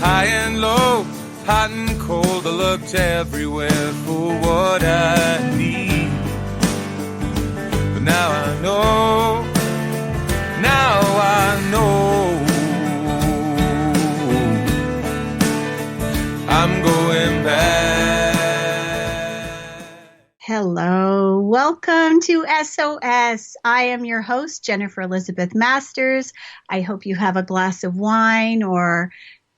high and low, hot and cold. I looked everywhere for what I need. But now I know, I'm going back. Hello, welcome to SOS. I am your host, Jennifer Elizabeth Masters. I hope you have a glass of wine or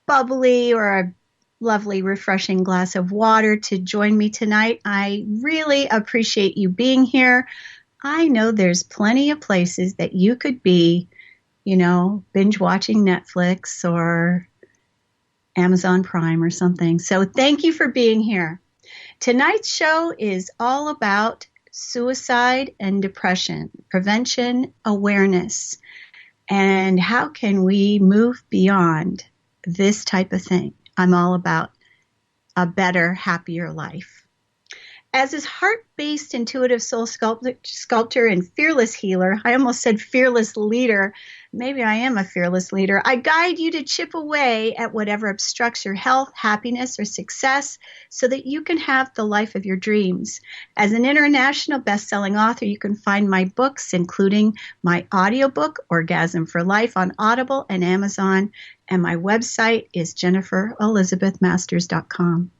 bubbly or a lovely, refreshing glass of water to join me tonight. I really appreciate you being here. I know there's plenty of places that you could be, binge watching Netflix or Amazon Prime or something. So thank you for being here. Tonight's show is all about suicide and depression, prevention, awareness, and how can we move beyond this type of thing. I'm all about a better, happier life. As his heart-based intuitive soul sculptor and fearless healer, I almost said fearless leader. Maybe I am a fearless leader. I guide you to chip away at whatever obstructs your health, happiness, or success so that you can have the life of your dreams. As an international best-selling author, you can find my books, including my audiobook, Orgasm for Life, on Audible and Amazon, and my website is jenniferelizabethmasters.com.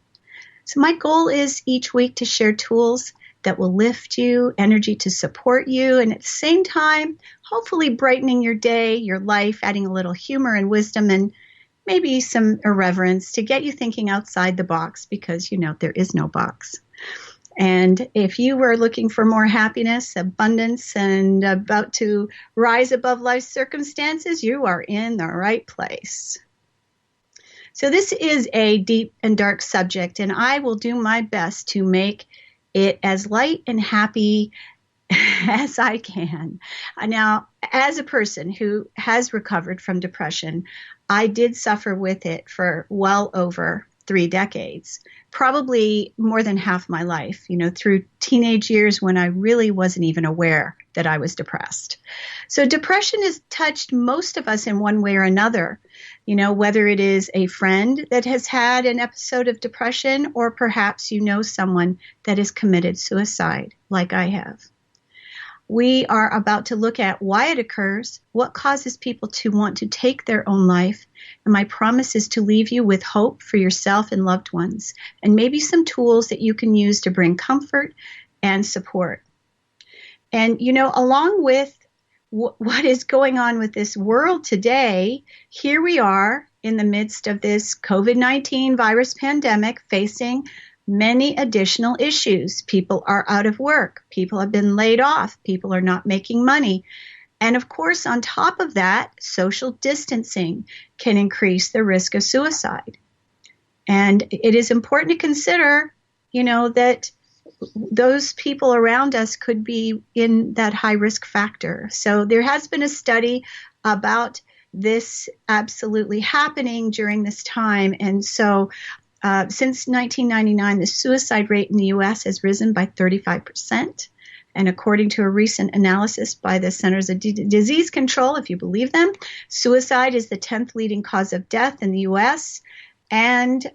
So my goal is each week to share tools that will lift you, energy to support you, and at the same time, hopefully brightening your day, your life, adding a little humor and wisdom and maybe some irreverence to get you thinking outside the box because, there is no box. And if you were looking for more happiness, abundance, and about to rise above life's circumstances, you are in the right place. So this is a deep and dark subject, and I will do my best to make it as light and happy as I can. Now, as a person who has recovered from depression, I did suffer with it for well over 3 decades, probably more than half my life, through teenage years when I really wasn't even aware that I was depressed. So depression has touched most of us in one way or another, whether it is a friend that has had an episode of depression or perhaps someone that has committed suicide like I have. We are about to look at why it occurs, what causes people to want to take their own life, and my promise is to leave you with hope for yourself and loved ones, and maybe some tools that you can use to bring comfort and support. And, along with what is going on with this world today, here we are in the midst of this COVID-19 virus pandemic facing many additional issues. People are out of work. People have been laid off. People are not making money. And of course, on top of that, social distancing can increase the risk of suicide. And it is important to consider, that those people around us could be in that high risk factor. So there has been a study about this absolutely happening during this time. And so since 1999, the suicide rate in the U.S. has risen by 35%. And according to a recent analysis by the Centers of Disease Control, if you believe them, suicide is the 10th leading cause of death in the U.S. and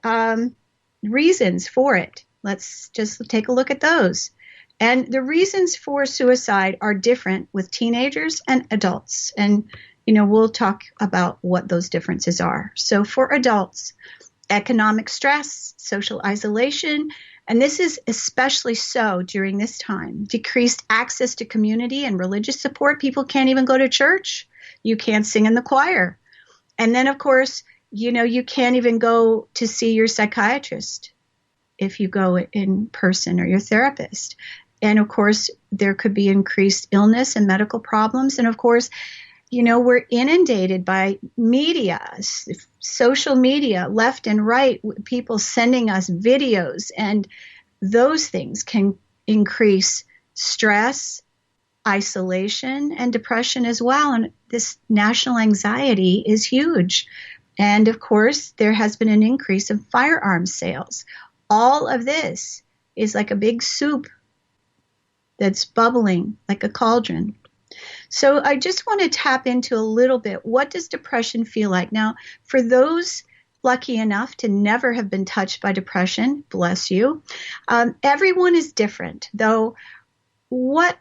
reasons for it. Let's just take a look at those. And the reasons for suicide are different with teenagers and adults. And, we'll talk about what those differences are. So for adults, economic stress, social isolation, and this is especially so during this time. Decreased access to community and religious support. People can't even go to church. You can't sing in the choir. And then, of course, you can't even go to see your psychiatrist if you go in person or your therapist. And, of course, there could be increased illness and medical problems. And, of course, we're inundated by media, social media, left and right, people sending us videos, and those things can increase stress, isolation, and depression as well. And this national anxiety is huge. And of course, there has been an increase in firearms sales. All of this is like a big soup that's bubbling like a cauldron. So I just want to tap into a little bit. What does depression feel like? Now, for those lucky enough to never have been touched by depression. Bless you. Everyone is different, though. What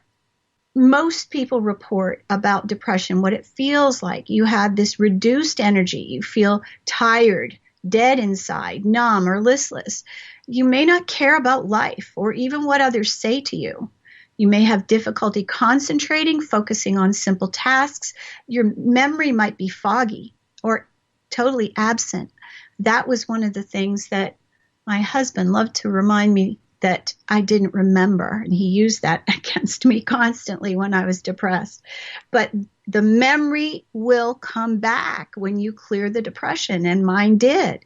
most people report about depression, what it feels like, you have this reduced energy, you feel tired, dead inside, numb, or listless. You may not care about life or even what others say to you. You may have difficulty concentrating, focusing on simple tasks. Your memory might be foggy or totally absent. That was one of the things that my husband loved to remind me that I didn't remember, and he used that against me constantly when I was depressed. But the memory will come back when you clear the depression, and mine did.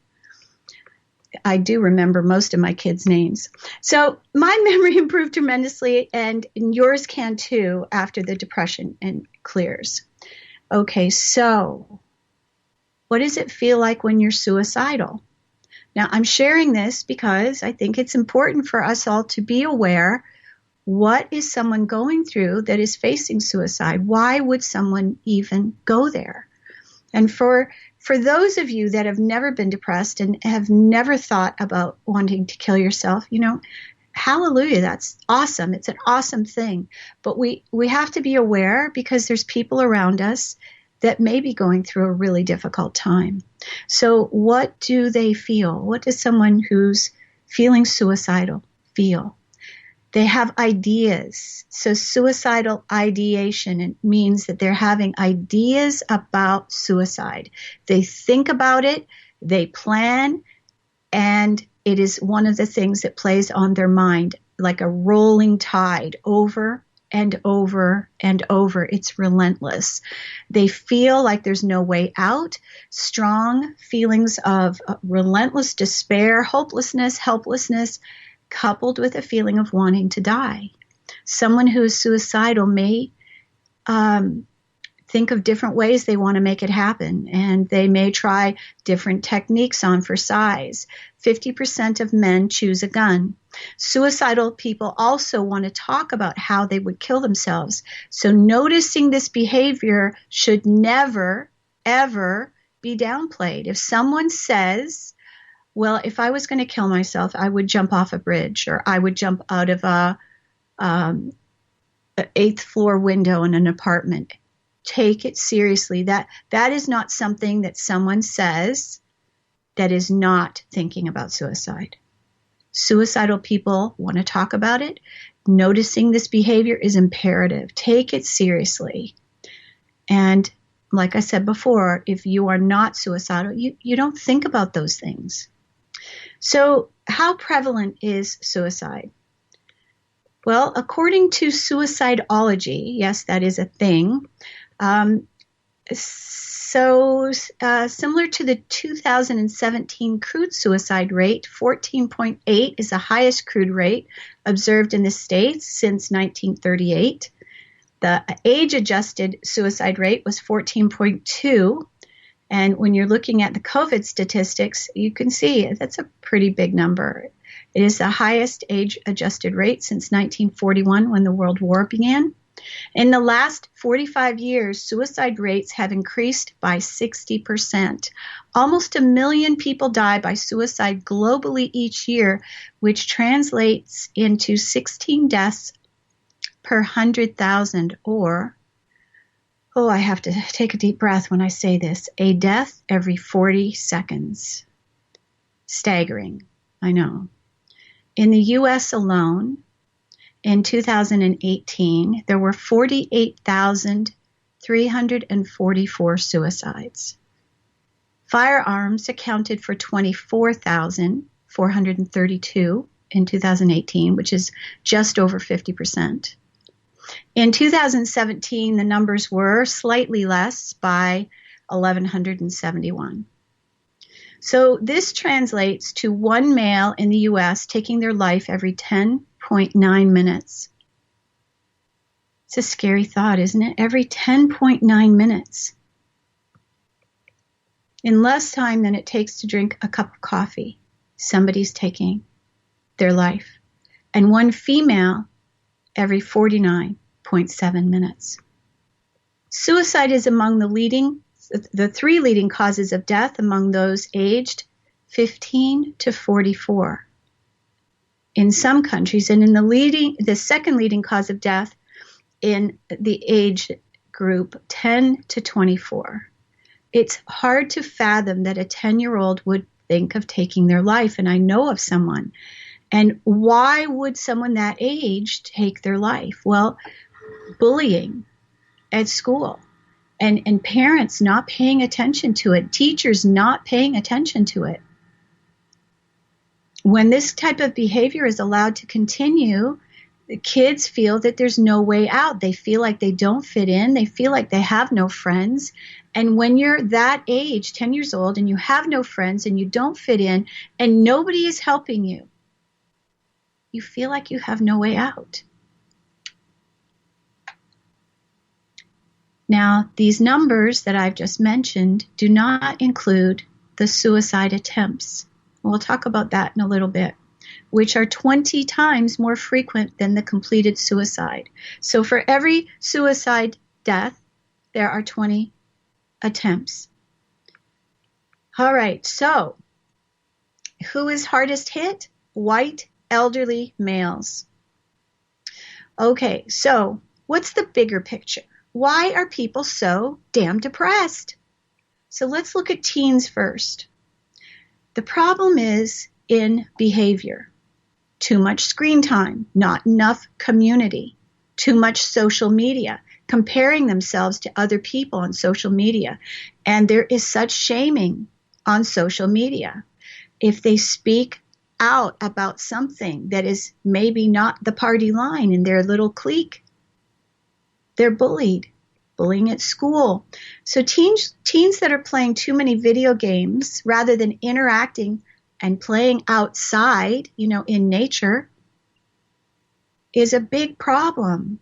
I do remember most of my kids' names. So my memory improved tremendously, and yours can too after the depression and clears. Okay, so what does it feel like when you're suicidal? Now, I'm sharing this because I think it's important for us all to be aware, what is someone going through that is facing suicide? Why would someone even go there? And for those of you that have never been depressed and have never thought about wanting to kill yourself, hallelujah, that's awesome. It's an awesome thing. But we have to be aware, because there's people around us that may be going through a really difficult time. So what do they feel? What does someone who's feeling suicidal feel? They have ideas. So suicidal ideation, it means that they're having ideas about suicide. They think about it, they plan, and it is one of the things that plays on their mind like a rolling tide over and over and over. It's relentless. They feel like there's no way out, strong feelings of relentless despair, hopelessness, helplessness, coupled with a feeling of wanting to die. Someone who is suicidal may think of different ways they want to make it happen, and they may try different techniques on for size. 50% of men choose a gun. Suicidal people also want to talk about how they would kill themselves. So noticing this behavior should never, ever be downplayed. If someone says, well, if I was going to kill myself, I would jump off a bridge, or I would jump out of a 8th floor window in an apartment. Take it seriously. That is not something that someone says that is not thinking about suicide. Suicidal people want to talk about it. Noticing this behavior is imperative. Take it seriously. And like I said before, if you are not suicidal, you don't think about those things. So how prevalent is suicide? Well, according to suicidology, yes, that is a thing. Similar to the 2017 crude suicide rate, 14.8 is the highest crude rate observed in the States since 1938. The age-adjusted suicide rate was 14.2. And when you're looking at the COVID statistics, you can see that's a pretty big number. It is the highest age-adjusted rate since 1941, when the World War began. In the last 45 years, suicide rates have increased by 60%. Almost 1 million people die by suicide globally each year, which translates into 16 deaths per 100,000, or, I have to take a deep breath when I say this, a death every 40 seconds. Staggering, I know. In the U.S. alone, in 2018, there were 48,344 suicides. Firearms accounted for 24,432 in 2018, which is just over 50%. In 2017, the numbers were slightly less by 1,171. So this translates to one male in the U.S. taking their life every 10.9 minutes. It's a scary thought, isn't it? Every 10.9 minutes. In less time than it takes to drink a cup of coffee, somebody's taking their life. And one female every 49.7 minutes. Suicide is among the leading the 3 leading causes of death among those aged 15 to 44 in some countries, and in the second leading cause of death in the age group 10 to 24. It's hard to fathom that a 10-year-old would think of taking their life, and I know of someone. And why would someone that age take their life? Well, bullying at school, and parents not paying attention to it, teachers not paying attention to it. When this type of behavior is allowed to continue, the kids feel that there's no way out. They feel like they don't fit in. They feel like they have no friends. And when you're that age, 10 years old, and you have no friends and you don't fit in and nobody is helping you, you feel like you have no way out. Now, these numbers that I've just mentioned do not include the suicide attempts. We'll talk about that in a little bit, which are 20 times more frequent than the completed suicide. So for every suicide death, there are 20 attempts. All right, so who is hardest hit? White, elderly males. Okay, so what's the bigger picture? Why are people so damn depressed? So let's look at teens first. The problem is in behavior. Too much screen time, not enough community, too much social media, comparing themselves to other people on social media. And there is such shaming on social media. If they speak out about something that is maybe not the party line in their little clique, they're bullied. Bullying at school. So teens that are playing too many video games rather than interacting and playing outside, in nature, is a big problem.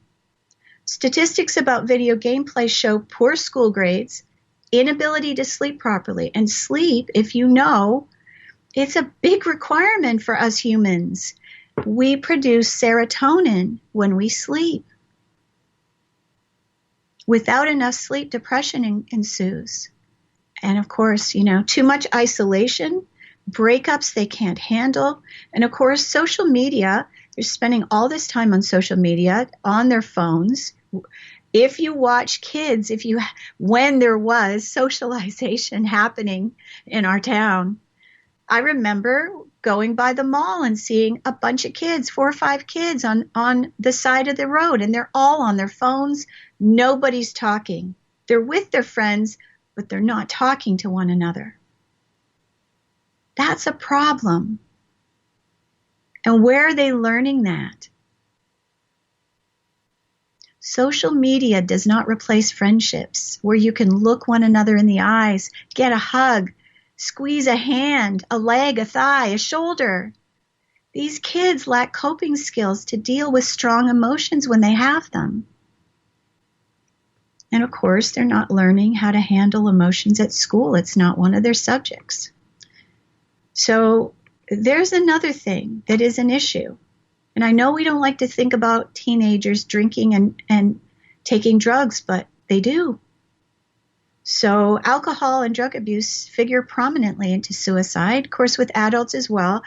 Statistics about video game play show poor school grades, inability to sleep properly, and sleep, if you know, it's a big requirement for us humans. We produce serotonin when we sleep. Without enough sleep, depression ensues. And of course, too much isolation, breakups they can't handle. And of course, social media, they're spending all this time on social media, on their phones. If you watch kids, when there was socialization happening in our town, I remember going by the mall and seeing a bunch of kids, 4 or 5 kids on the side of the road, and they're all on their phones. Nobody's talking. They're with their friends, but they're not talking to one another. That's a problem. And where are they learning that? Social media does not replace friendships where you can look one another in the eyes, get a hug, squeeze a hand, a leg, a thigh, a shoulder. These kids lack coping skills to deal with strong emotions when they have them. And of course, they're not learning how to handle emotions at school. It's not one of their subjects. So there's another thing that is an issue. And I know we don't like to think about teenagers drinking and taking drugs, but they do. So alcohol and drug abuse figure prominently into suicide, of course with adults as well,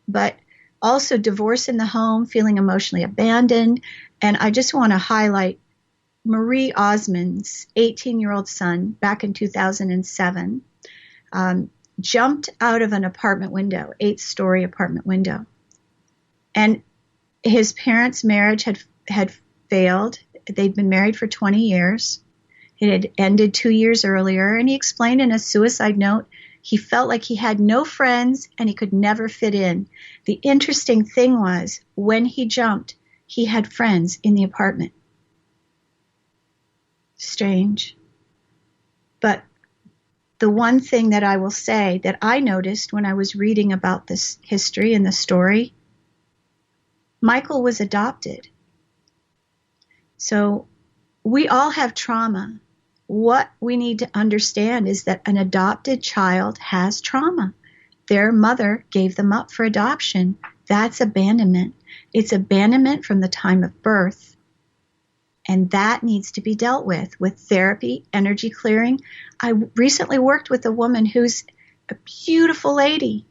but also divorce in the home, feeling emotionally abandoned. And I just want to highlight Marie Osmond's 18-year-old son back in 2007 jumped out of an apartment window, 8-story apartment window. And his parents' marriage had failed. They'd been married for 20 years. It had ended 2 years earlier, and he explained in a suicide note he felt like he had no friends and he could never fit in. The interesting thing was, when he jumped, he had friends in the apartment. Strange. But the one thing that I will say that I noticed when I was reading about this history and the story, Michael was adopted. So we all have trauma. What we need to understand is that an adopted child has trauma. Their mother gave them up for adoption. That's abandonment. It's abandonment from the time of birth. And that needs to be dealt with therapy, energy clearing. I recently worked with a woman who's a beautiful lady.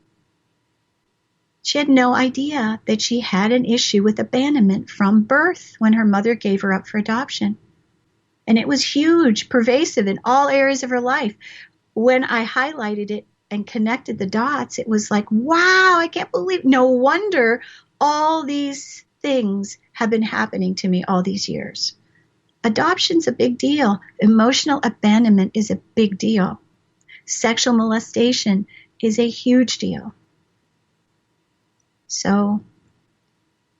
She had no idea that she had an issue with abandonment from birth when her mother gave her up for adoption. And it was huge, pervasive in all areas of her life. When I highlighted it and connected the dots, it was like, wow, I can't believe, no wonder all these things have been happening to me all these years. Adoption's a big deal. Emotional abandonment is a big deal. Sexual molestation is a huge deal. So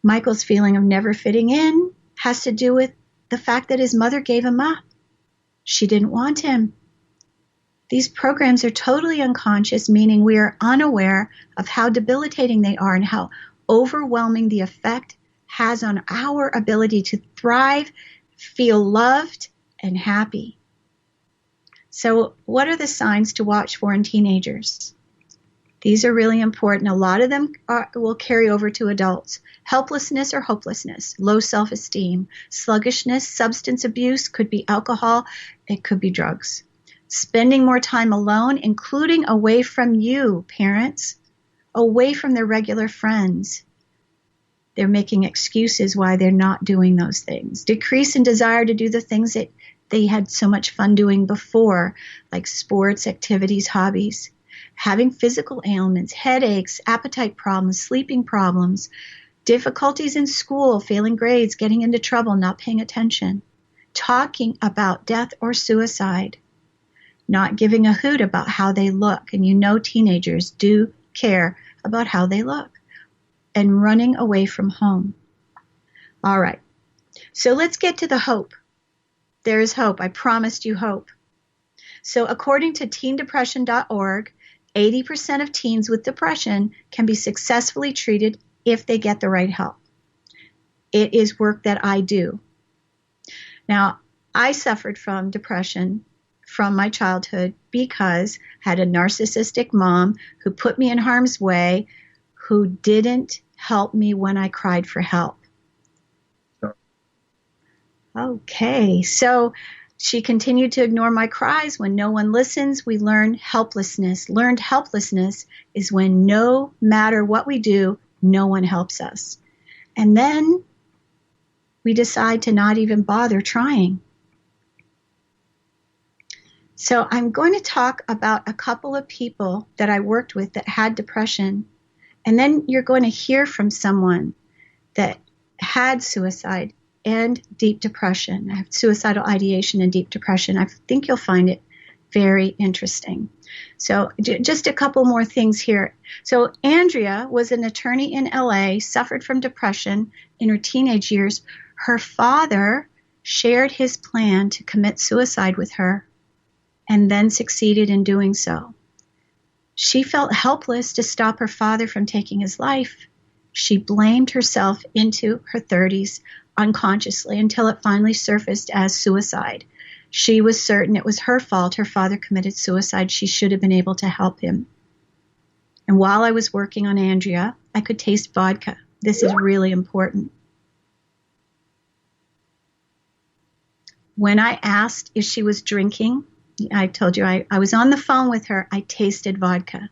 Michael's feeling of never fitting in has to do with the fact that his mother gave him up. She didn't want him. These programs are totally unconscious, meaning we are unaware of how debilitating they are and how overwhelming the effect has on our ability to thrive, feel loved, and happy. So what are the signs to watch for in teenagers? These are really important. A lot of them will carry over to adults. Helplessness or hopelessness, low self-esteem, sluggishness, substance abuse, could be alcohol, it could be drugs. Spending more time alone, including away from you, parents, away from their regular friends. They're making excuses why they're not doing those things. Decrease in desire to do the things that they had so much fun doing before, like sports, activities, hobbies. Having physical ailments, headaches, appetite problems, sleeping problems, difficulties in school, failing grades, getting into trouble, not paying attention, talking about death or suicide, not giving a hoot about how they look. And you know teenagers do care about how they look. And running away from home. All right. So let's get to the hope. There is hope. I promised you hope. So according to teendepression.org, 80% of teens with depression can be successfully treated if they get the right help. It is work that I do. Now, I suffered from depression from my childhood because I had a narcissistic mom who put me in harm's way, who didn't help me when I cried for help. Okay, so she continued to ignore my cries. When no one listens, we learn helplessness. Learned helplessness is when no matter what we do, no one helps us. And then we decide to not even bother trying. So I'm going to talk about a couple of people that I worked with that had depression. And then you're going to hear from someone that had suicide and deep depression. I have suicidal ideation and deep depression. I think you'll find it very interesting. So just a couple more things here. So Andrea was an attorney in LA, suffered from depression in her teenage years. Her father shared his plan to commit suicide with her and then succeeded in doing so. She felt helpless to stop her father from taking his life. She blamed herself into her 30s unconsciously until it finally surfaced as suicide. She was certain it was her fault. Her father committed suicide. She should have been able to help him. And while I was working on Andrea, I could taste vodka. This is really important. When I asked if she was drinking, I told you I was on the phone with her. I tasted vodka.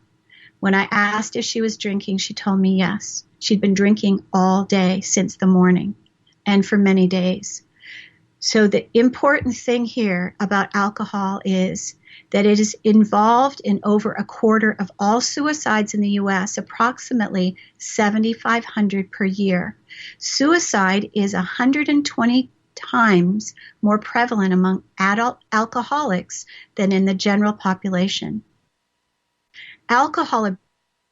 When I asked if she was drinking, she told me yes. She'd been drinking all day since the morning and for many days. So the important thing here about alcohol is that it is involved in over a quarter of all suicides in the U.S., approximately 7,500 per year. Suicide is 120 times more prevalent among adult alcoholics than in the general population. Alcohol have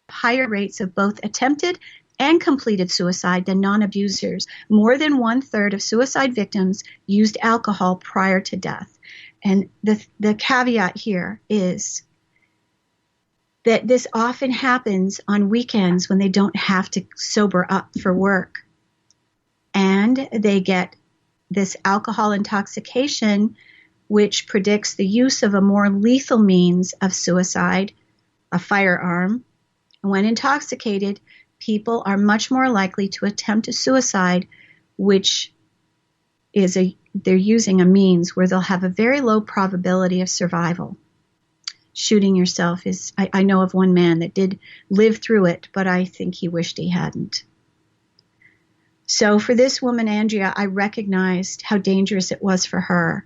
higher rates of both attempted and completed suicide than non-abusers. More than 1/3 of suicide victims used alcohol prior to death. And the caveat here is that this often happens on weekends when they don't have to sober up for work. And they get this alcohol intoxication, which predicts the use of a more lethal means of suicide, a firearm. When intoxicated, people are much more likely to attempt a suicide, which is a they're using a means where they'll have a very low probability of survival. Shooting yourself is, I know of one man that did live through it, but I think he wished he hadn't. So for this woman, Andrea, I recognized how dangerous it was for her.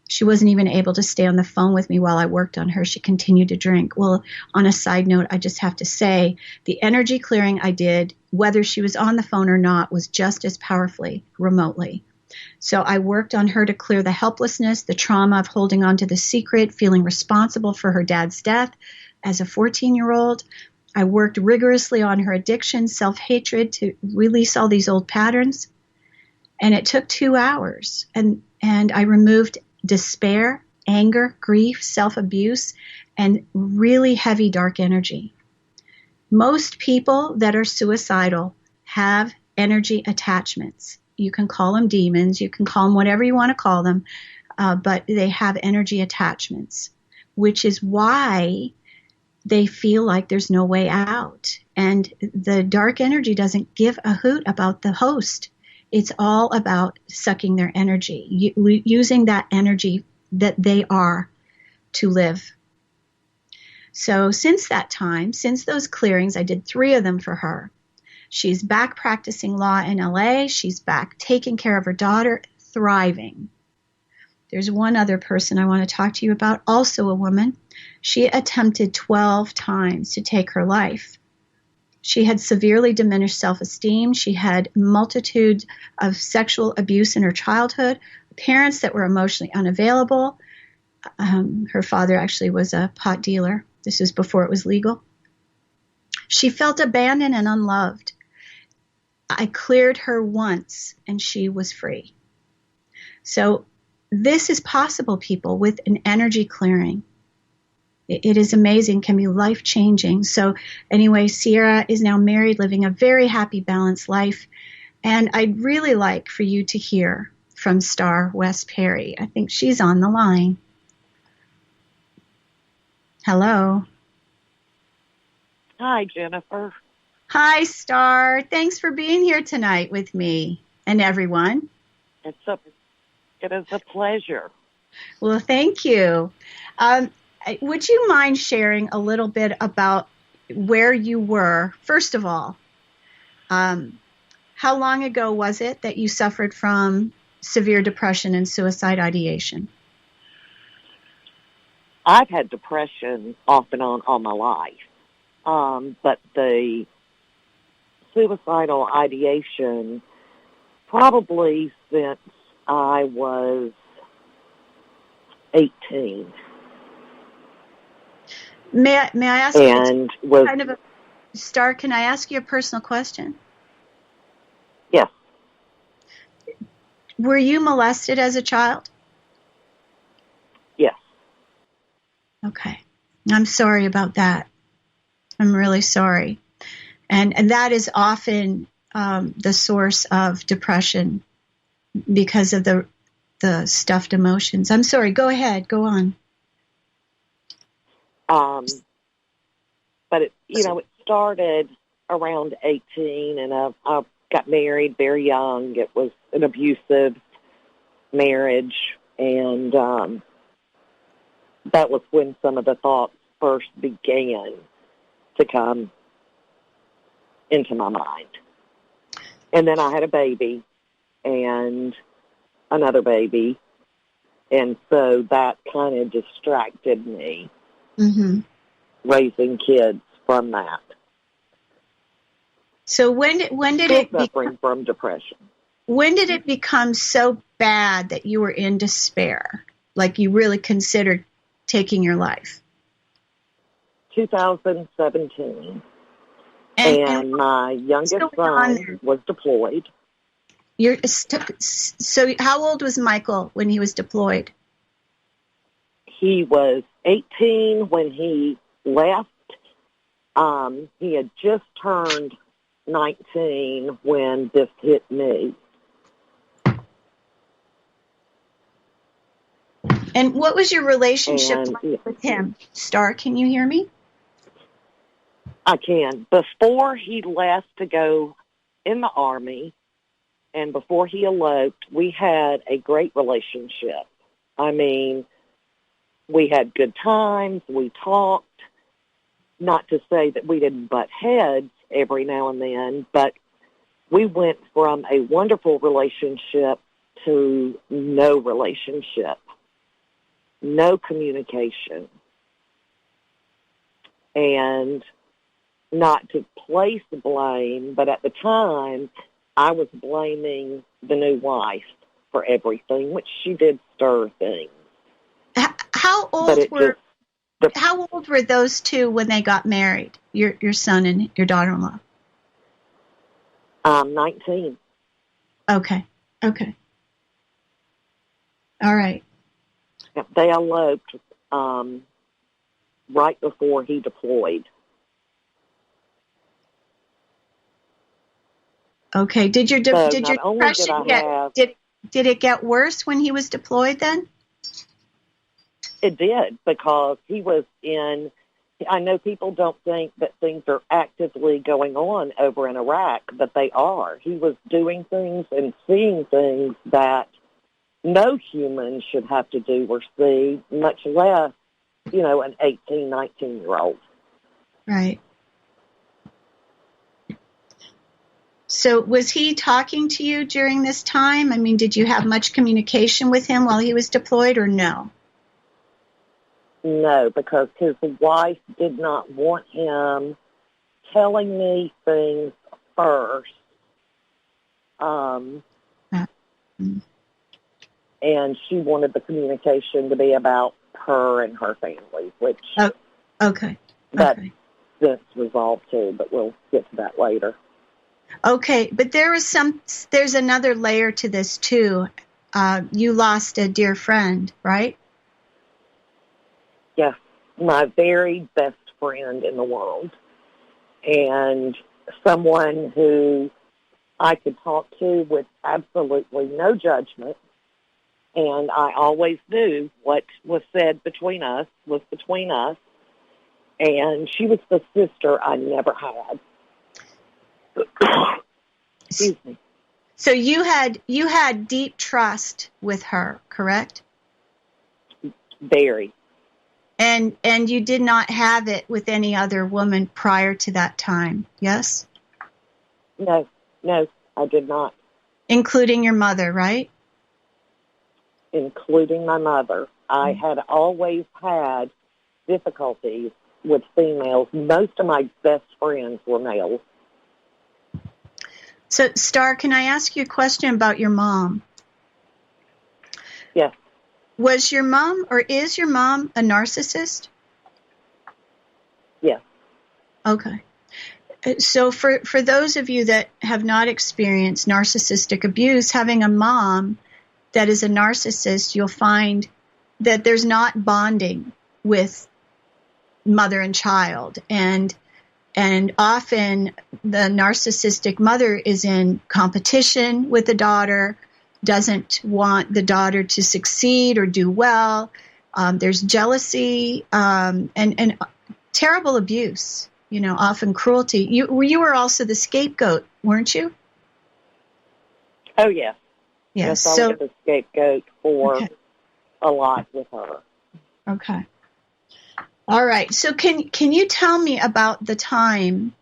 She wasn't even able to stay on the phone with me while I worked on her. She continued to drink. Well, on a side note, I just have to say the energy clearing I did, whether she was on the phone or not, was just as powerfully remotely. So I worked on her to clear the helplessness, the trauma of holding on to the secret, feeling responsible for her dad's death as a 14-year-old. I worked rigorously on her addiction, self-hatred, to release all these old patterns. And it took 2 hours. And I removed despair, anger, grief, self-abuse, and really heavy dark energy. Most people that are suicidal have energy attachments. You can call them demons, you can call them whatever you want to call them, but they have energy attachments, which is why they feel like there's no way out. And the dark energy doesn't give a hoot about the host. It's all about sucking their energy, using that energy that they are to live. So since that time, since those clearings, I did 3 of them for her. She's back practicing law in LA. She's back taking care of her daughter, thriving. There's one other person I want to talk to you about, also a woman. She attempted 12 times to take her life. She had severely diminished self-esteem. She had multitudes of sexual abuse in her childhood, parents that were emotionally unavailable. Her father actually was a pot dealer. This was before it was legal. She felt abandoned and unloved. I cleared her once and she was free. So this is possible, people, with an energy clearing. It is amazing, can be life-changing. So anyway, Sierra is now married, living a very happy, balanced life. And I'd really like for you to hear from Star West Perry. I think she's on the line. Hello. Hi, Jennifer. Hi, Star. Thanks for being here tonight with me and everyone. It is a pleasure. Well, thank you. Would you mind sharing a little bit about where you were? First of all, how long ago was it that you suffered from severe depression and suicide ideation? I've had depression off and on all my life, but the suicidal ideation probably since I was 18. May I ask and you was kind of a Star? Can I ask you a personal question? Yes. Were you molested as a child? Yes. Okay. I'm sorry about that. I'm really sorry. And that is often the source of depression because of the stuffed emotions. I'm sorry. Go ahead. Go on. But it started around 18, and I got married very young. It was an abusive marriage, and that was when some of the thoughts first began to come into my mind. And then I had a baby and another baby, and so that kind of distracted me, raising kids from that. So when did it suffering from depression? When did it become so bad that you were in despair, like you really considered taking your life? 2017. And my youngest son was deployed. So how old was Michael when he was deployed? He was 18 when he left. He had just turned 19 when this hit me. And what was your relationship like with him? Star, can you hear me? I can. Before he left to go in the Army, and before he eloped, we had a great relationship. I mean, we had good times, we talked, not to say that we didn't butt heads every now and then, but we went from a wonderful relationship to no relationship, no communication. And not to place the blame, but at the time, I was blaming the new wife for everything, which she did stir things. How old were those two when they got married? Your son and your daughter-in-law. 19. Okay. All right. They eloped right before he deployed. Okay. Did your depression did it get worse when he was deployed then? It did, because he was in, I know people don't think that things are actively going on over in Iraq, but they are. He was doing things and seeing things that no human should have to do or see, much less, an 18, 19-year-old. Right. So was he talking to you during this time? I mean, did you have much communication with him while he was deployed, or no? No, because his wife did not want him telling me things first. And she wanted the communication to be about her and her family, which that's since resolved too, but we'll get to that later. Okay, but there's another layer to this too. You lost a dear friend, right? Yes, my very best friend in the world, and someone who I could talk to with absolutely no judgment, and I always knew what was said between us was between us, and she was the sister I never had. Excuse me. So you had deep trust with her, correct? Very. And you did not have it with any other woman prior to that time, yes? No, I did not. Including your mother, right? Including my mother. I had always had difficulties with females. Most of my best friends were males. So, Star, can I ask you a question about your mom? Yes. Was your mom, or is your mom, a narcissist? Yes. Okay. So for those of you that have not experienced narcissistic abuse, having a mom that is a narcissist, you'll find that there's not bonding with mother and child. And often the narcissistic mother is in competition with the daughter, doesn't want the daughter to succeed or do well. There's jealousy and terrible abuse, often cruelty. You were also the scapegoat, weren't you? Oh, yes. Yes. I was the scapegoat for a lot with her. Okay. All right. So can you tell me about the time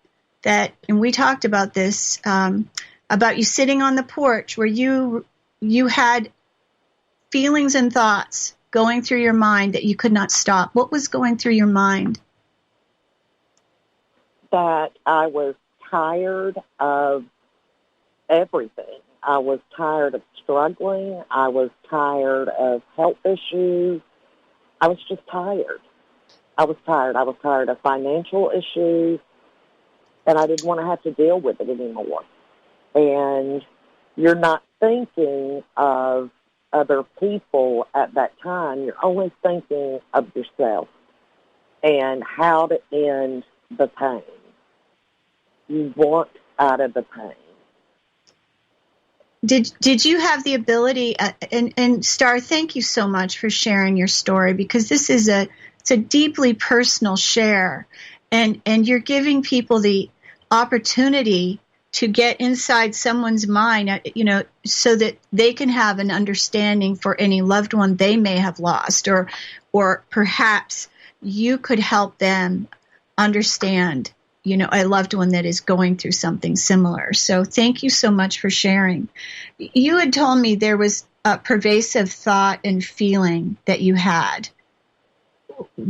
that, and we talked about this, about you sitting on the porch where you had feelings and thoughts going through your mind that you could not stop. What was going through your mind? That I was tired of everything. I was tired of struggling. I was tired of health issues. I was just tired. I was tired. I was tired of financial issues, and I didn't want to have to deal with it anymore. And you're not thinking of other people at that time. You're only thinking of yourself and how to end the pain. You want out of the pain. Did you have the ability, and Star, thank you so much for sharing your story, because this is it's a deeply personal share, and you're giving people the opportunity to get inside someone's mind, so that they can have an understanding for any loved one they may have lost, or perhaps you could help them understand, a loved one that is going through something similar. So thank you so much for sharing. You had told me there was a pervasive thought and feeling that you had.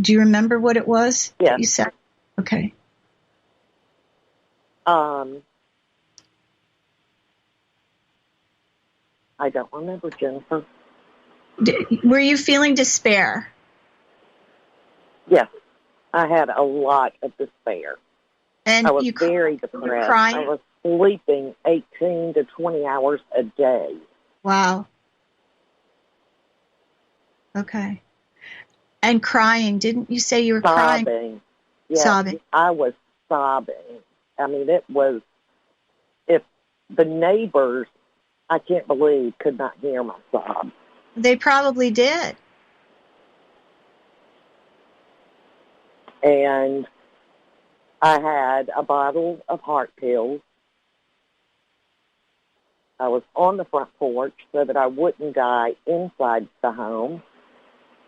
Do you remember what it was? Yeah. You said? Okay. I don't remember, Jennifer. Were you feeling despair? Yes. I had a lot of despair. And I was you very were depressed. crying? I was sleeping 18 to 20 hours a day. Wow. Okay. And crying. Didn't you say you were crying? Sobbing. Yes, Sobbing. I was sobbing. I mean, it was, if the neighbors, I can't believe, could not hear my sobs. They probably did. And I had a bottle of heart pills. I was on the front porch so that I wouldn't die inside the home.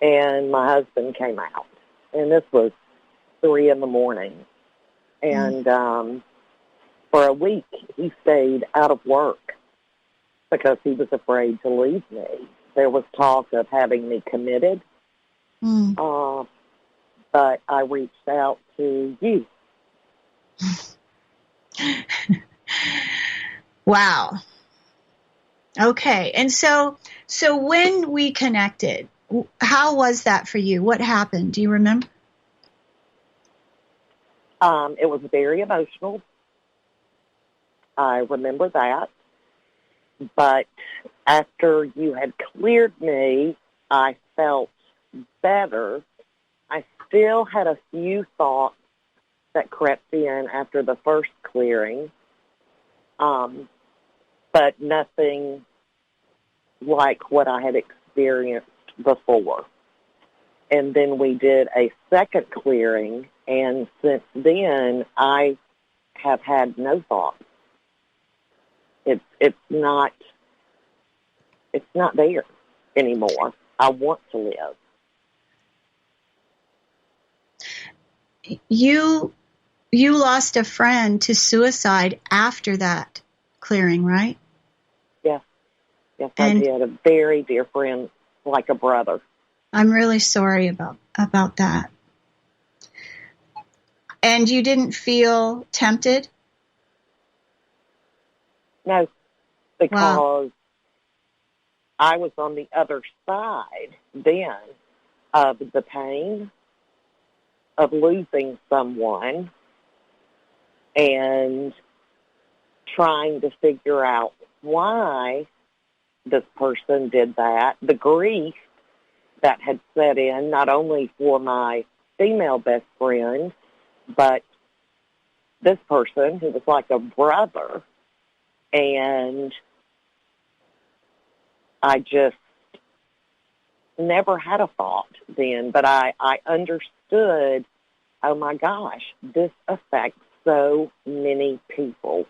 And my husband came out. And this was 3 a.m. And for a week, he stayed out of work because he was afraid to leave me. There was talk of having me committed. But I reached out to you. Wow. Okay. And so when we connected, how was that for you? What happened? Do you remember? It was very emotional. I remember that. But after you had cleared me, I felt better. I still had a few thoughts that crept in after the first clearing, but nothing like what I had experienced before. And then we did a second clearing, and since then I have had no thoughts. It's not there anymore. I want to live. You lost a friend to suicide after that clearing, right? Yes, I did. A very dear friend, like a brother. I'm really sorry about that. And you didn't feel tempted? No, because Wow. I was on the other side then of the pain of losing someone and trying to figure out why this person did that, the grief that had set in not only for my female best friend, but this person who was like a brother. And I just never had a thought then, but I understood, oh my gosh, this affects so many people.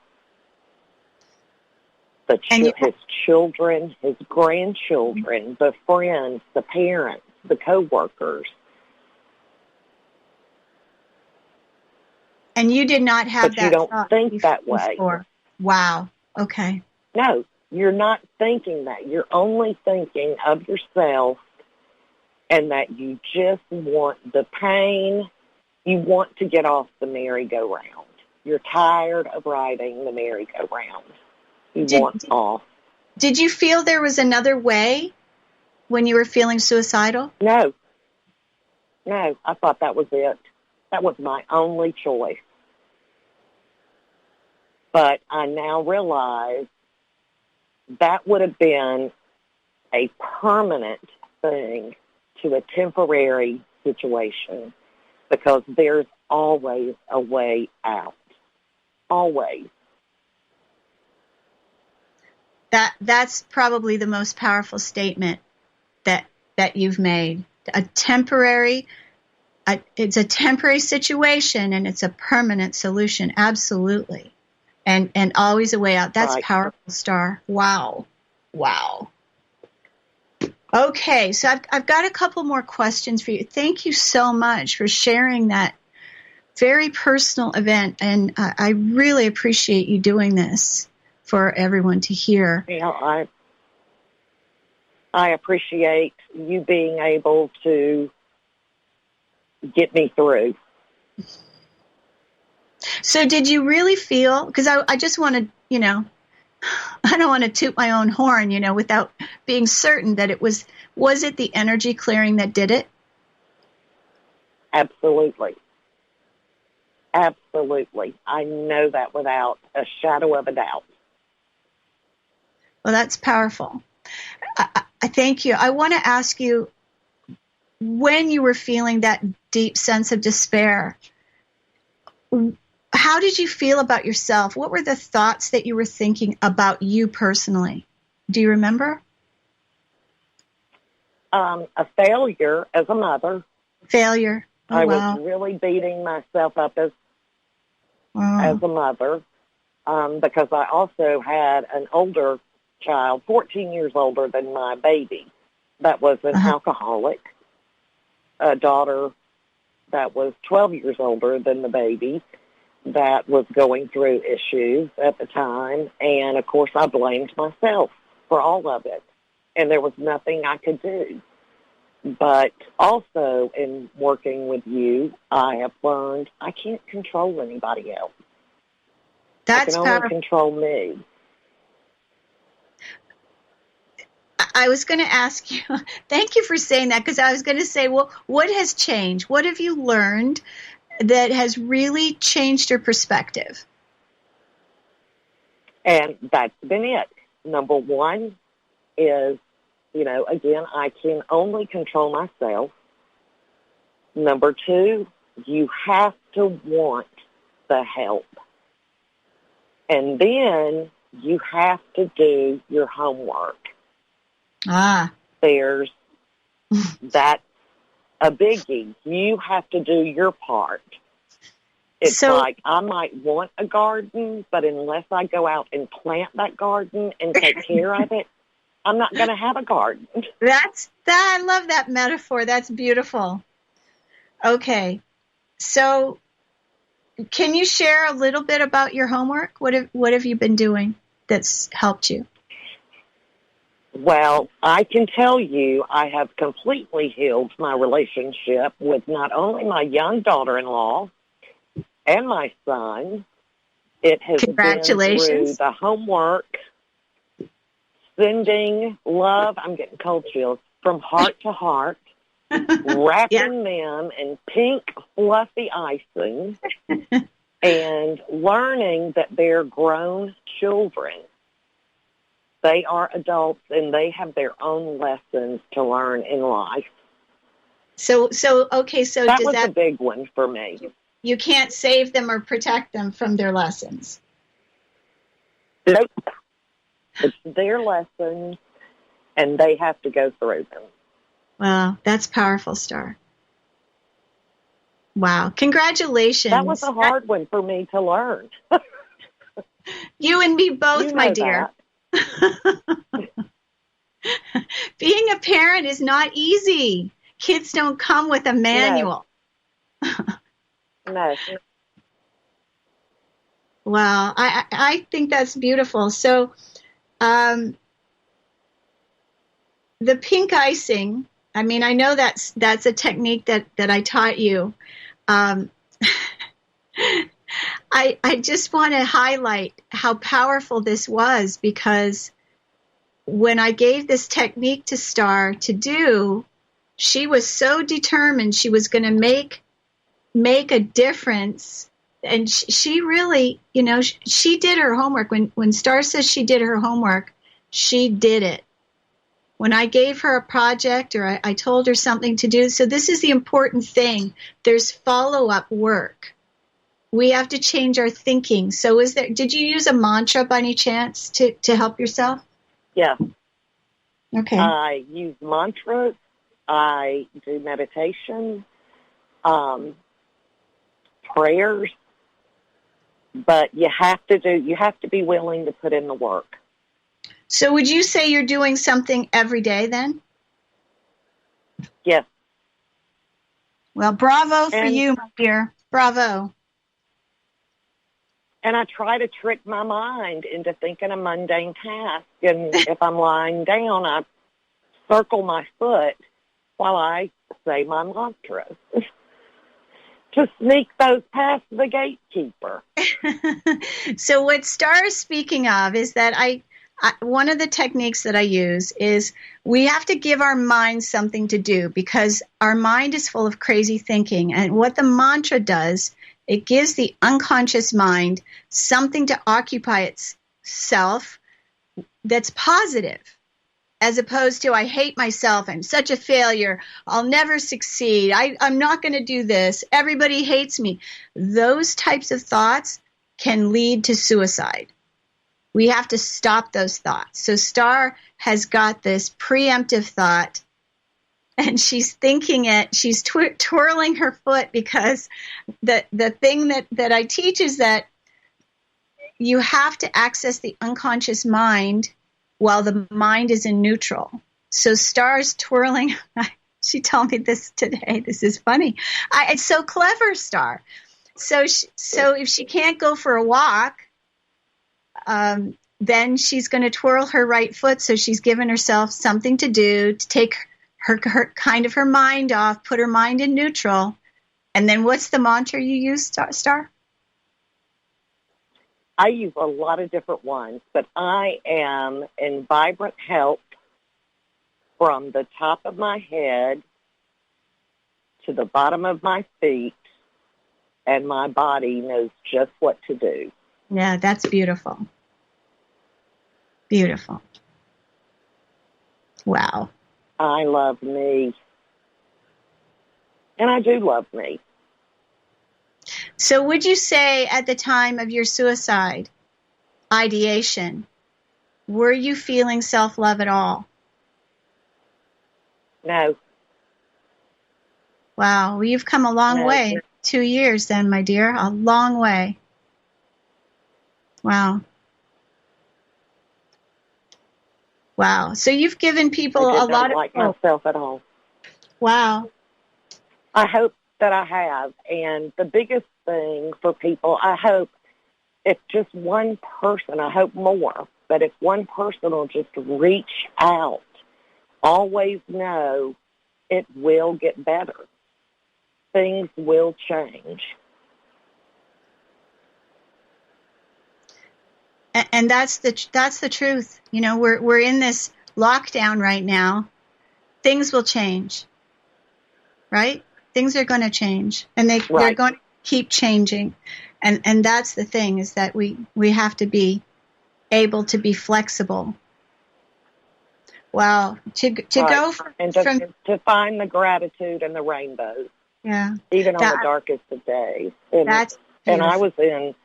His children, his grandchildren, the friends, the parents, the co-workers. And you did not have but that you don't thought think that way. before. Wow. Okay. No, you're not thinking that. You're only thinking of yourself and that you just want the pain. You want to get off the merry-go-round. You're tired of riding the merry-go-round. You want off. Did you feel there was another way when you were feeling suicidal? No, I thought that was it. That was my only choice. But I now realize that would have been a permanent thing to a temporary situation because there's always a way out. Always. That's probably the most powerful statement that you've made. It's a temporary situation and it's a permanent solution. Absolutely. and always a way out. That's Right. powerful, Star. Wow. Okay, so I've got a couple more questions for you. Thank you so much for sharing that very personal event, and I really appreciate you doing this for everyone to hear. I appreciate you being able to get me through. So did you really feel, because I just want to, I don't want to toot my own horn, without being certain that it was it the energy clearing that did it? Absolutely. Absolutely. I know that without a shadow of a doubt. Well, that's powerful. I thank you. I want to ask you, when you were feeling that deep sense of despair, how did you feel about yourself? What were the thoughts that you were thinking about you personally? Do you remember? A failure as a mother. Failure. Oh, I wow. was really beating myself up as Wow. a mother because I also had an older child, 14 years older than my baby, that was an alcoholic, a daughter that was 12 years older than the baby that was going through issues at the time. And, of course, I blamed myself for all of it. And there was nothing I could do. But also in working with you, I have learned I can't control anybody else. That's I can only powerful. control me. I was going to ask you, thank you for saying that, because I was going to say, well, what has changed? What have you learned that has really changed your perspective? And that's been it. Number one is, again, I can only control myself. Number two, you have to want the help. And then you have to do your homework. That's a biggie. You have to do your part. It's like I might want a garden, but unless I go out and plant that garden and take care of it, I'm not going to have a garden. I love that metaphor. That's beautiful. Okay. So can you share a little bit about your homework? What have you been doing that's helped you? Well, I can tell you I have completely healed my relationship with not only my young daughter-in-law and my son. It has been through the homework, sending love, I'm getting cold chills, from heart to heart, wrapping them in pink fluffy icing, and learning that they're grown children. They are adults, and they have their own lessons to learn in life. So that was a big one for me. You can't save them or protect them from their lessons. Nope. It's their lessons, and they have to go through them. Wow, that's powerful, Star. Wow, congratulations. That was a hard one for me to learn. You and me both, my dear. Being a parent is not easy. Kids don't come with a manual. No. Wow, I think that's beautiful. So the pink icing, I mean, I know that's a technique that I taught you. I just want to highlight how powerful this was, because when I gave this technique to Star to do, she was so determined she was going to make a difference. And she really, she did her homework. When Star says she did her homework, she did it. When I gave her a project or I told her something to do, so this is the important thing. There's follow-up work. We have to change our thinking. So did you use a mantra by any chance to help yourself? Yeah. Okay. I use mantras. I do meditation, prayers, But you have to be willing to put in the work. So would you say you're doing something every day then? Yes. Well, bravo for you, my dear. Bravo. And I try to trick my mind into thinking a mundane task. And if I'm lying down, I circle my foot while I say my mantra to sneak those past the gatekeeper. So what Star is speaking of is that one of the techniques that I use is we have to give our mind something to do because our mind is full of crazy thinking. And what the mantra does, it gives the unconscious mind something to occupy itself that's positive, as opposed to, I hate myself, I'm such a failure, I'll never succeed, I'm not going to do this, everybody hates me. Those types of thoughts can lead to suicide. We have to stop those thoughts. So Star has got this preemptive thought, and she's thinking it. She's twirling her foot because the thing that I teach is that you have to access the unconscious mind while the mind is in neutral. So Star's twirling. She told me this today. This is funny. It's so clever, Star. So if she can't go for a walk, then she's going to twirl her right foot. So she's given herself something to do to take her mind off, put her mind in neutral. And then what's the mantra you use, Star? I use a lot of different ones, but I am in vibrant health from the top of my head to the bottom of my feet, and my body knows just what to do. Yeah, that's beautiful. Beautiful. Wow. I love me. And I do love me. So would you say at the time of your suicide ideation, were you feeling self-love at all? No. Wow. Well, you've come a long way. 2 years then, my dear. A long way. Wow. Wow. So you've given people a lot of like hope. Myself at all. Wow. I hope that I have. And the biggest thing for people, I hope if just one person, I hope more, but if one person will just reach out, always know it will get better. Things will change. And that's the truth. You know, we're in this lockdown right now. Things will change, right? Things are going to change, and they're going to keep changing. And that's the thing, is that we have to be able to be flexible. Wow, to go to find the gratitude and the rainbows. Yeah, even on the darkest of days. And I was in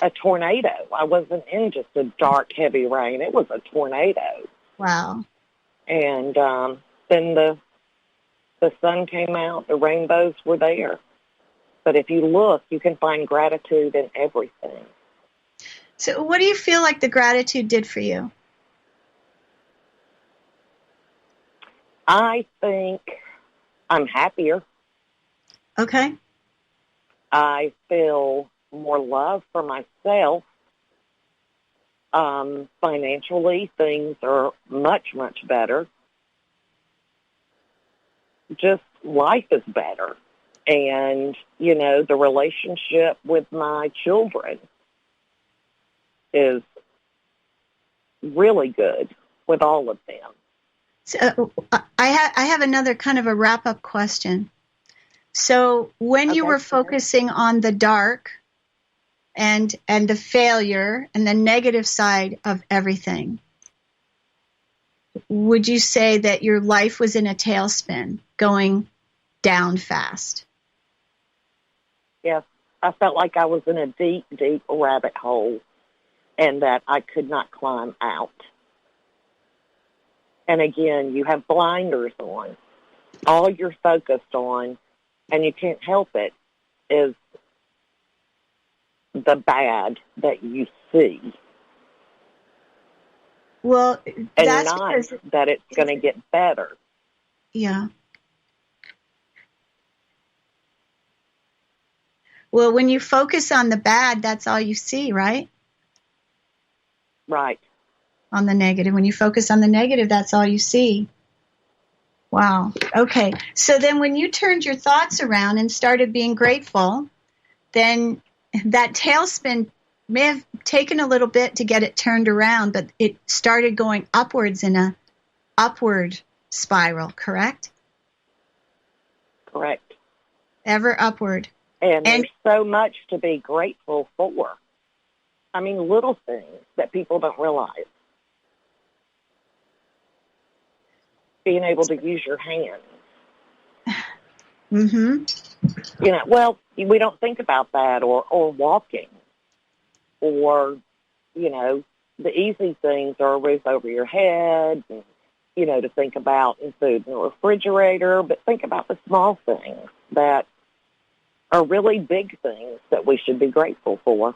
a tornado. I wasn't in just a dark, heavy rain. It was a tornado. Wow. And then the sun came out. The rainbows were there. But if you look, you can find gratitude in everything. So what do you feel like the gratitude did for you? I think I'm happier. Okay. I feel more love for myself. Financially, things are much, much better. Just life is better. And, you know, the relationship with my children is really good with all of them. So I have another kind of a wrap-up question. So when you were focusing on the dark and the failure and the negative side of everything, would you say that your life was in a tailspin, going down fast? Yes. I felt like I was in a deep, deep rabbit hole and that I could not climb out. And again, you have blinders on. All you're focused on, and you can't help it, is the bad that you see, Well, and that's not because, that it's going to get better. yeah. Well, when you focus on the bad, that's all you see, right? Right. On the negative. When you focus on the negative, that's all you see. Wow. Okay. So then when you turned your thoughts around and started being grateful, then that tailspin may have taken a little bit to get it turned around, but it started going upwards in a upward spiral, correct? Correct. Ever upward. And there's so much to be grateful for. I mean, little things that people don't realize. Being able to use your hands. Mm-hmm. You know, well, we don't think about that, or walking, or, you know, the easy things are a roof over your head, and, you know, to think about in food in the refrigerator, but think about the small things that are really big things that we should be grateful for.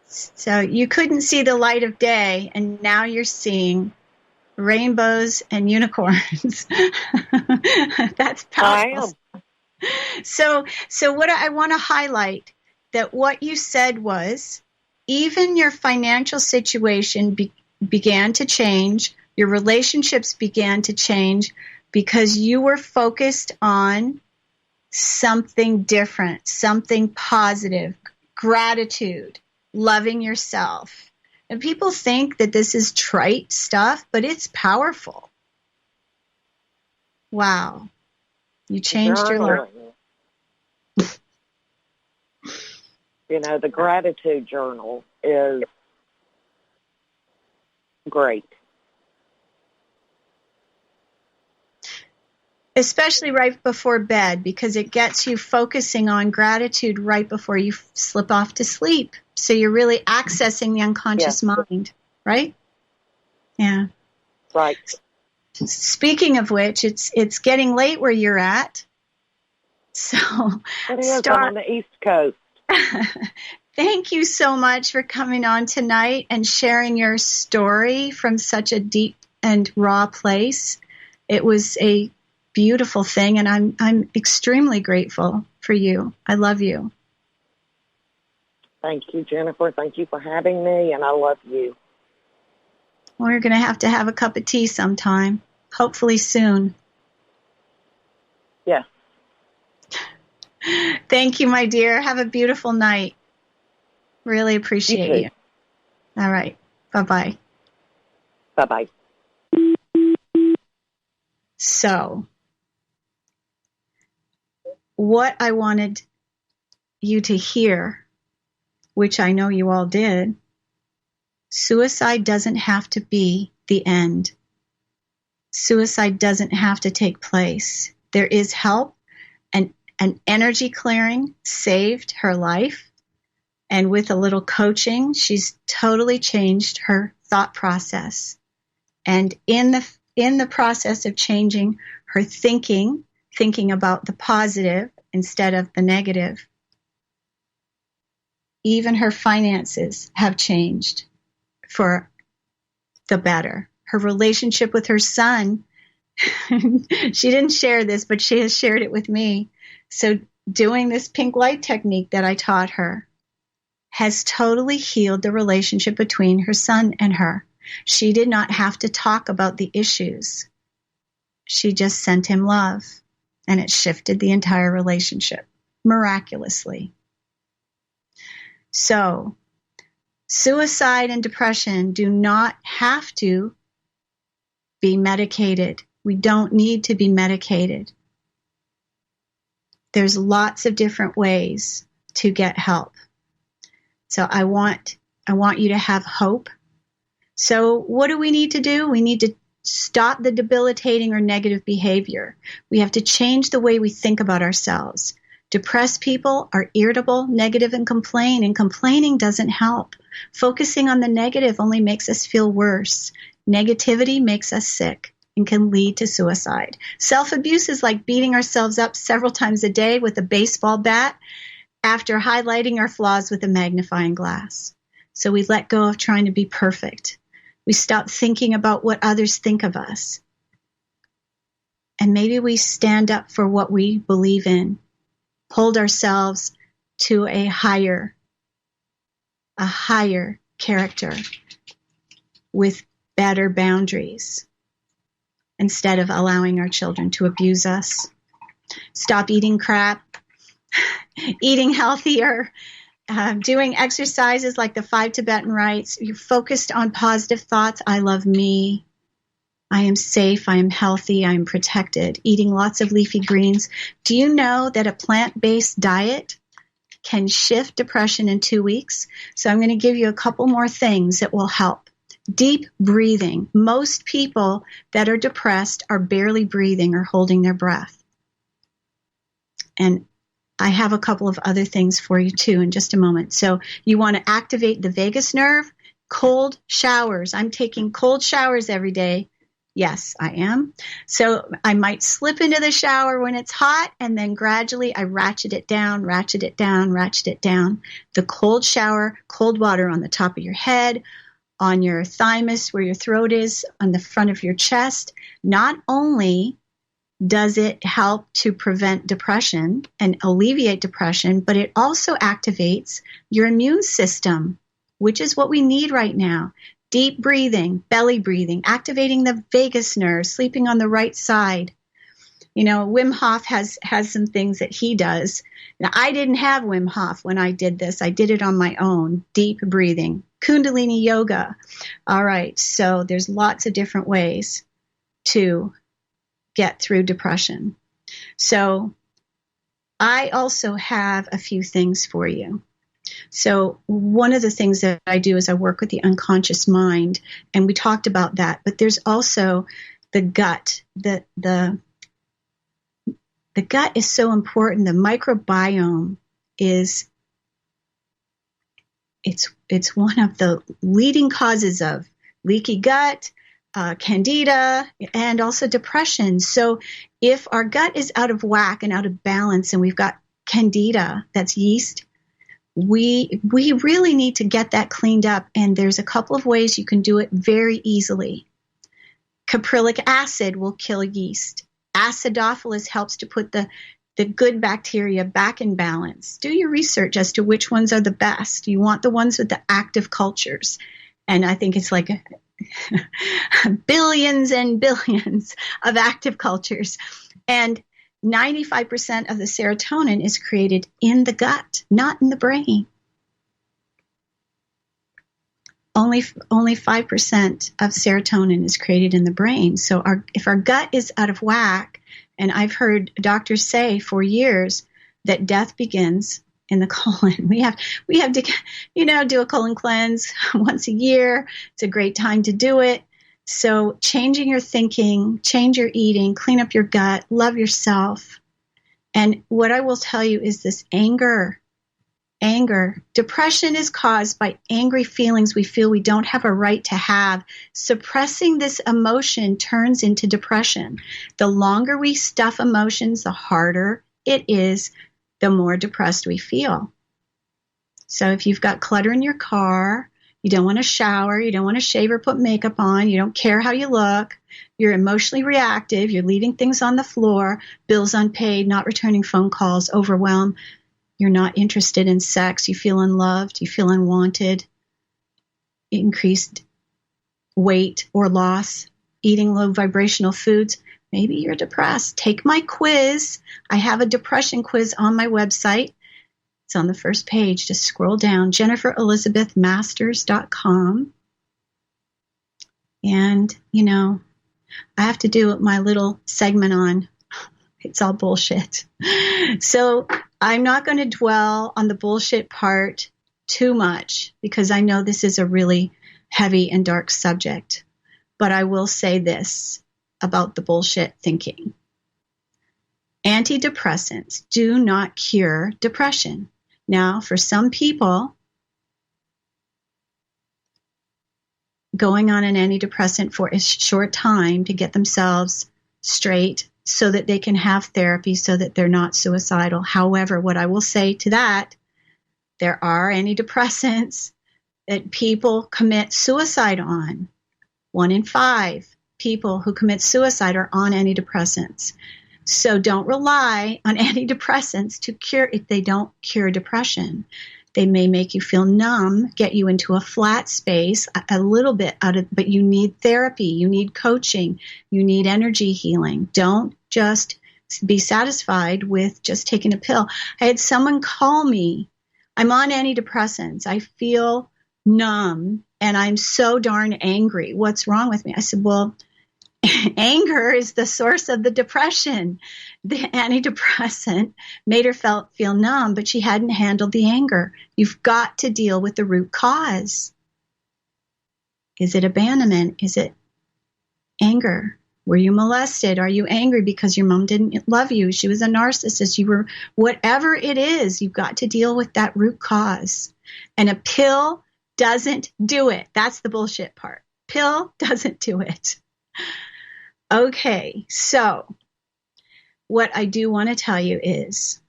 So you couldn't see the light of day, and now you're seeing rainbows and unicorns. That's powerful. I am. So what I want to highlight, that what you said was, even your financial situation began to change, your relationships began to change, because you were focused on something different, something positive, gratitude, loving yourself. And people think that this is trite stuff, but it's powerful. Wow. You changed your life. You know, the gratitude journal is great. Especially right before bed, because it gets you focusing on gratitude right before you slip off to sleep. So you're really accessing the unconscious mind, right? Yeah. Right. Speaking of which, it's getting late where you're at. So It is. I'm on the East Coast. Thank you so much for coming on tonight and sharing your story from such a deep and raw place. It was a beautiful thing, and I'm extremely grateful for you. I love you. Thank you, Jennifer. Thank you for having me, and I love you. We're going to have a cup of tea sometime, hopefully soon. Yes. Thank you, my dear. Have a beautiful night. Really appreciate you. All right. Bye-bye. Bye-bye. So, what I wanted you to hear, which I know you all did, suicide doesn't have to be the end. Suicide doesn't have to take place. There is help, and an energy clearing saved her life. And with a little coaching, she's totally changed her thought process. And in the process of changing her thinking about the positive instead of the negative, even her finances have changed for the better. Her relationship with her son, she didn't share this, but she has shared it with me. So doing this pink light technique that I taught her has totally healed the relationship between her son and her. She did not have to talk about the issues. She just sent him love, and it shifted the entire relationship miraculously. So, suicide and depression do not have to be medicated. We don't need to be medicated. There's lots of different ways to get help. So I want you to have hope. So what do we need to do? We need to stop the debilitating or negative behavior. We have to change the way we think about ourselves. Depressed people are irritable, negative, and complaining doesn't help. Focusing on the negative only makes us feel worse. Negativity makes us sick. and can lead to suicide. Self-abuse is like beating ourselves up several times a day with a baseball bat after highlighting our flaws with a magnifying glass. So we let go of trying to be perfect. We stop thinking about what others think of us. And maybe we stand up for what we believe in, hold ourselves to a higher character with better boundaries instead of allowing our children to abuse us. Stop eating crap, eating healthier, doing exercises like the 5 Tibetan rites. You're focused on positive thoughts. I love me. I am safe. I am healthy. I am protected. Eating lots of leafy greens. Do you know that a plant-based diet can shift depression in 2 weeks? So I'm going to give you a couple more things that will help. Deep breathing. Most people that are depressed are barely breathing or holding their breath. And I have a couple of other things for you too in just a moment. So you want to activate the vagus nerve. Cold showers. I'm taking cold showers every day. Yes, I am. So I might slip into the shower when it's hot, and then gradually I ratchet it down, ratchet it down, ratchet it down. The cold shower, cold water on the top of your head, on your thymus where your throat is, on the front of your chest. Not only does it help to prevent depression and alleviate depression, but it also activates your immune system, which is what we need right now. Deep breathing, belly breathing, activating the vagus nerve, sleeping on the right side. You know, Wim Hof has some things that he does. Now, I didn't have Wim Hof when I did this. I did it on my own. Deep breathing, Kundalini yoga. All right, so there's lots of different ways to get through depression. So I also have a few things for you. So one of the things that I do is I work with the unconscious mind, and we talked about that. But there's also the gut. The gut is so important. The microbiome is it's one of the leading causes of leaky gut, candida, and also depression. So if our gut is out of whack and out of balance, and we've got candida, that's yeast, we really need to get that cleaned up, and there's a couple of ways you can do it very easily. Caprylic acid will kill yeast. Acidophilus helps to put the good bacteria back in balance. Do your research as to which ones are the best. You want the ones with the active cultures, and I think it's like billions and billions of active cultures. And 95% of the serotonin is created in the gut, not in the brain. Only 5% of serotonin is created in the brain. So if our gut is out of whack, and I've heard doctors say for years that death begins in the colon. We have to, do a colon cleanse once a year. It's a great time to do it. So changing your thinking, change your eating, clean up your gut, love yourself. And what I will tell you is this anger. Depression is caused by angry feelings we feel we don't have a right to have. Suppressing this emotion turns into depression. The longer we stuff emotions, the harder it is, the more depressed we feel. So if you've got clutter in your car, you don't want to shower, you don't want to shave or put makeup on, you don't care how you look, you're emotionally reactive, you're leaving things on the floor, bills unpaid, not returning phone calls, overwhelmed, you're not interested in sex, you feel unloved, you feel unwanted, increased weight or loss, eating low vibrational foods, maybe you're depressed. Take my quiz. I have a depression quiz on my website. It's on the first page. Just scroll down, JenniferElizabethMasters.com. And, I have to do my little segment on it's all bullshit. So I'm not going to dwell on the bullshit part too much because I know this is a really heavy and dark subject. But I will say this about the bullshit thinking. Antidepressants do not cure depression. Now, for some people, going on an antidepressant for a short time to get themselves straight so that they can have therapy so that they're not suicidal. However, what I will say to that, there are antidepressants that people commit suicide on. 1 in 5 people who commit suicide are on antidepressants. So don't rely on antidepressants to cure if they don't cure depression. They may make you feel numb, get you into a flat space, a little bit out of, but you need therapy, you need coaching, you need energy healing. Don't just be satisfied with just taking a pill. I had someone call me, I'm on antidepressants, I feel numb, and I'm so darn angry. What's wrong with me? I said, well, anger is the source of the depression. The antidepressant made her feel numb, but she hadn't handled the anger. You've got to deal with the root cause. Is it abandonment? Is it anger? Were you molested? Are you angry because your mom didn't love you? She was a narcissist. You were, whatever it is, you've got to deal with that root cause. And a pill doesn't do it. That's the bullshit part. Pill doesn't do it. Okay, so what I do want to tell you is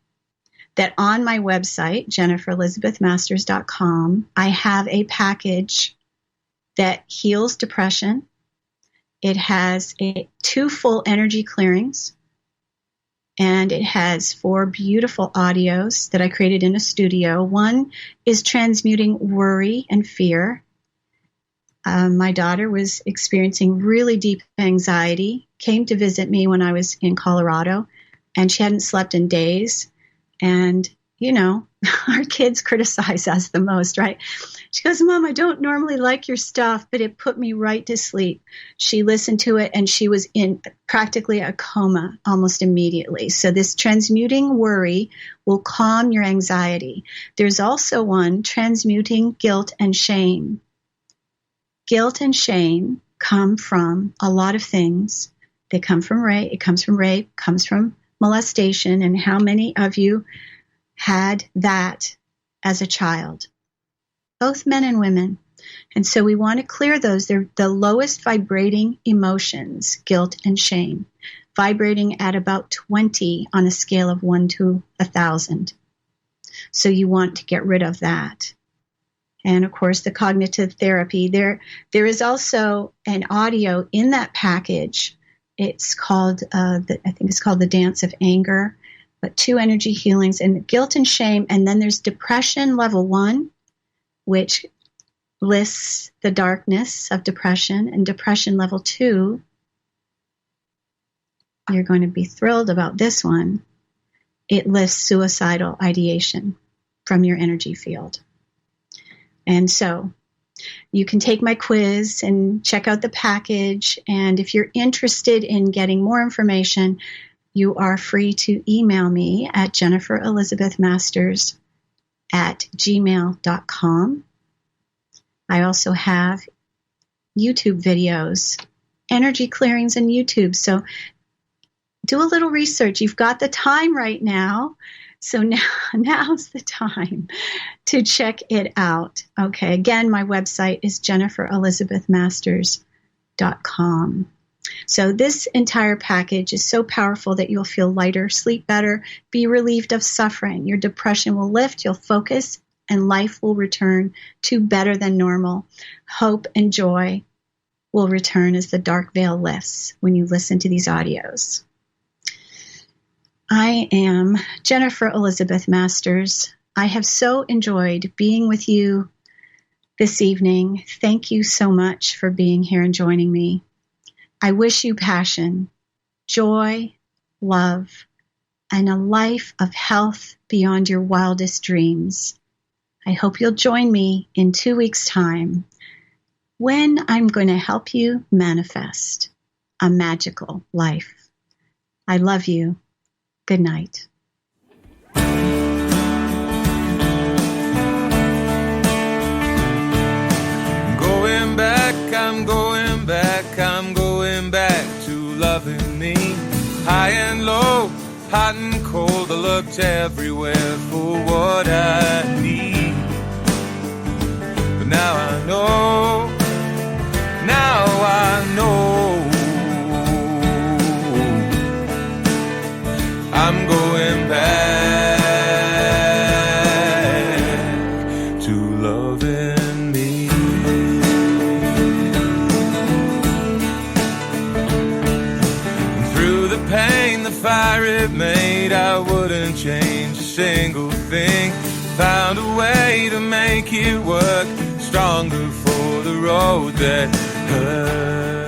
that on my website, jenniferelizabethmasters.com, I have a package that heals depression. It has 2 full energy clearings, and it has 4 beautiful audios that I created in a studio. One is transmuting worry and fear. My daughter was experiencing really deep anxiety, came to visit me when I was in Colorado, and she hadn't slept in days. And, you know, our kids criticize us the most, right? She goes, Mom, I don't normally like your stuff, but it put me right to sleep. She listened to it, and she was in practically a coma almost immediately. So this transmuting worry will calm your anxiety. There's also one, transmuting guilt and shame. Guilt and shame come from a lot of things. They come from rape. It comes from rape, comes from molestation. And how many of you had that as a child? Both men and women. And so we want to clear those. They're the lowest vibrating emotions, guilt and shame, vibrating at about 20 on a scale of 1 to 1,000. So you want to get rid of that. And of course, the cognitive therapy. There is also an audio in that package. It's called, I think it's called The Dance of Anger, but 2 energy healings and guilt and shame. And then there's depression level 1, which lists the darkness of depression, and depression level 2. You're going to be thrilled about this one. It lists suicidal ideation from your energy field. And so you can take my quiz and check out the package. And if you're interested in getting more information, you are free to email me at jenniferelizabethmasters@gmail.com. I also have YouTube videos, energy clearings on YouTube. So do a little research. You've got the time right now. So now's the time to check it out. Okay, again, my website is jenniferelizabethmasters.com. So this entire package is so powerful that you'll feel lighter, sleep better, be relieved of suffering. Your depression will lift, you'll focus, and life will return to better than normal. Hope and joy will return as the dark veil lifts when you listen to these audios. I am Jennifer Elizabeth Masters. I have so enjoyed being with you this evening. Thank you so much for being here and joining me. I wish you passion, joy, love, and a life of health beyond your wildest dreams. I hope you'll join me in 2 weeks' time when I'm going to help you manifest a magical life. I love you. Good night. I'm going back to loving me. High and low, hot and cold, I looked everywhere for what I need. But now I know pain, the fire it made, I wouldn't change a single thing. Found a way to make it work, stronger for the road that hurt.